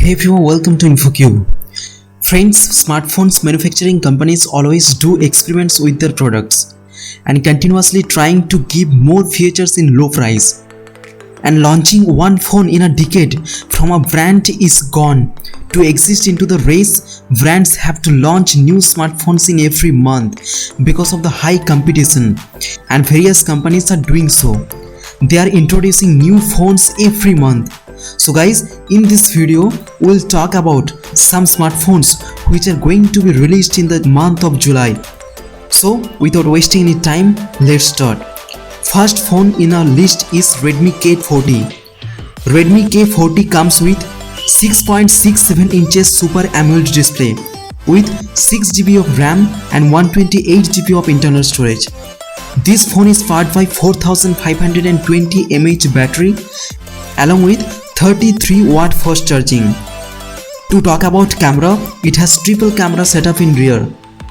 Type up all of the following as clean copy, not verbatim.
Hey everyone, welcome to InfoCube. Friends, smartphones manufacturing companies always do experiments with their products and continuously trying to give more features in low price. And launching one phone in a decade from a brand is gone. To exist into the race, brands have to launch new smartphones in every month because of the high competition, and various companies are doing so. They are introducing new phones every month. So guys, in this video we'll talk about some smartphones which are going to be released in the month of July. So without wasting any time, let's start. First phone in our list is Redmi K40. Redmi K40 comes with 6.67 inches Super AMOLED display with 6GB of RAM and 128GB of internal storage. This phone is powered by 4520 mAh battery along with 33 watt fast charging. To talk about camera, it has triple camera setup in rear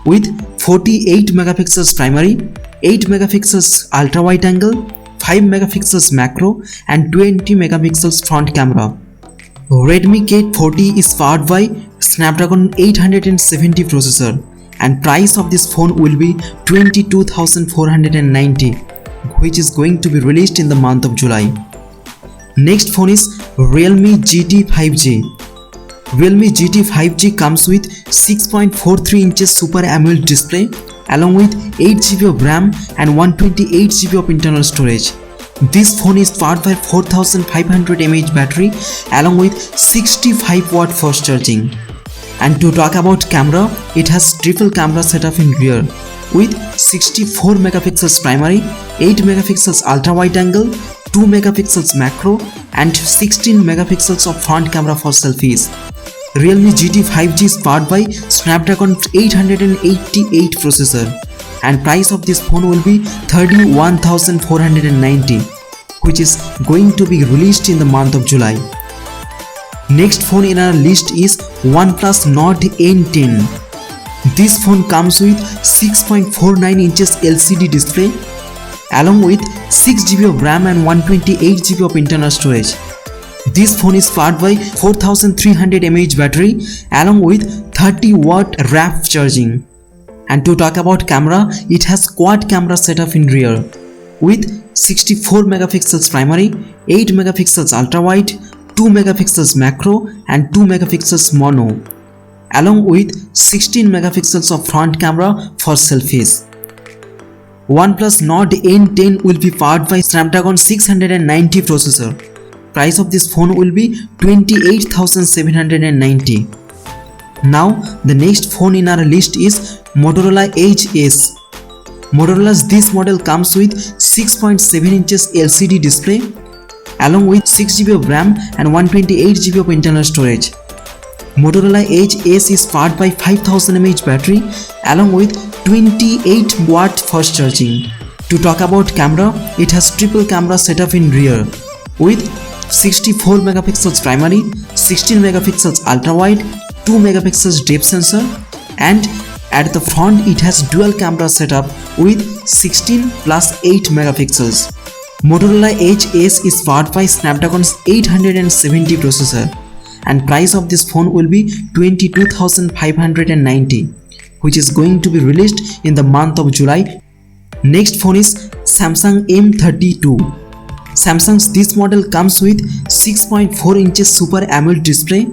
with 48 megapixels primary, 8 megapixels ultra wide angle, 5 megapixels macro and 20 megapixels front camera. Redmi K40 is powered by Snapdragon 870 processor and price of this phone will be 22,490, which is going to be released in the month of July. Next phone is Realme GT 5G. Realme GT 5G comes with 6.43 inches Super AMOLED display along with 8GB of RAM and 128GB of internal storage. This phone is powered by 4500 mAh battery along with 65 watt fast charging. And to talk about camera, it has triple camera setup in rear with 64 megapixels primary, 8 megapixels ultra wide angle, 2 megapixels macro and 16 megapixels of front camera for selfies. Realme GT 5G is powered by Snapdragon 888 processor and price of this phone will be 31,490, which is going to be released in the month of July. Next phone in our list is OnePlus Nord N10. This phone comes with 6.49 inches LCD display along with 6GB of RAM and 128GB of internal storage. This phone is powered by 4300 mAh battery along with 30 watt RAV charging. And to talk about camera, it has quad camera setup in rear with 64 megapixels primary, 8 megapixels ultra wide, 2 megapixels macro and 2 megapixels mono along with 16 megapixels of front camera for selfies. OnePlus Nord N10 will be powered by Snapdragon 690 processor. Price of this phone will be 28,790. Now the next phone in our list is Motorola Edge S. Motorola's this model comes with 6.7 inches LCD display along with 6GB of RAM and 128GB of internal storage. Motorola Edge S is powered by 5000 mAh battery along with 28 watt fast charging. To talk about camera, it has triple camera setup in rear with 64 megapixels primary, 16 megapixels ultra wide, 2 megapixels depth sensor and at the front it has dual camera setup with 16 plus 8 megapixels. Motorola Edge S is powered by Snapdragon 870 processor and price of this phone will be 22,590, which is going to be released in the month of July. Next phone is Samsung M32. Samsung's this model comes with 6.4 inches Super AMOLED display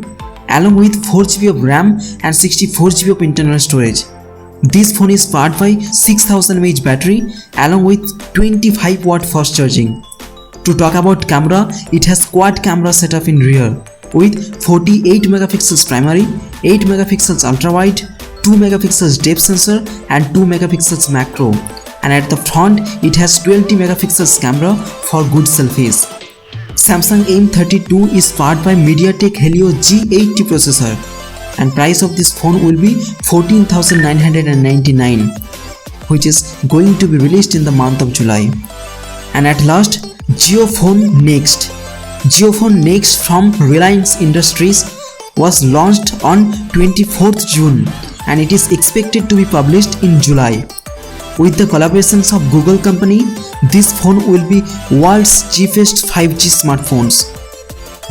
along with 4GB of RAM and 64GB of internal storage. This phone is powered by 6000 mAh battery along with 25 watt fast charging. To talk about camera, it has quad camera setup in rear with 48 megapixels primary, 8 megapixels ultra wide, 2 megapixels depth sensor and 2 megapixels macro, and at the front it has 20 megapixels camera for good selfies. Samsung M32 is powered by MediaTek Helio G80 processor and price of this phone will be 14,999, which is going to be released in the month of July. And at last, JioPhone Next. JioPhone Next from Reliance Industries was launched on 24th June and it is expected to be published in July. With the collaborations of Google company, this phone will be world's cheapest 5G smartphones.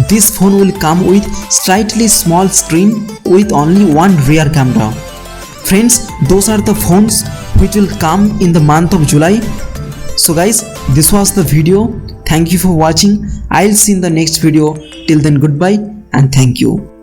This phone will come with slightly small screen with only one rear camera. Friends, those are the phones which will come in the month of July. So guys, this was the video. Thank you for watching. I'll see you in the next video. Till then, goodbye and thank you.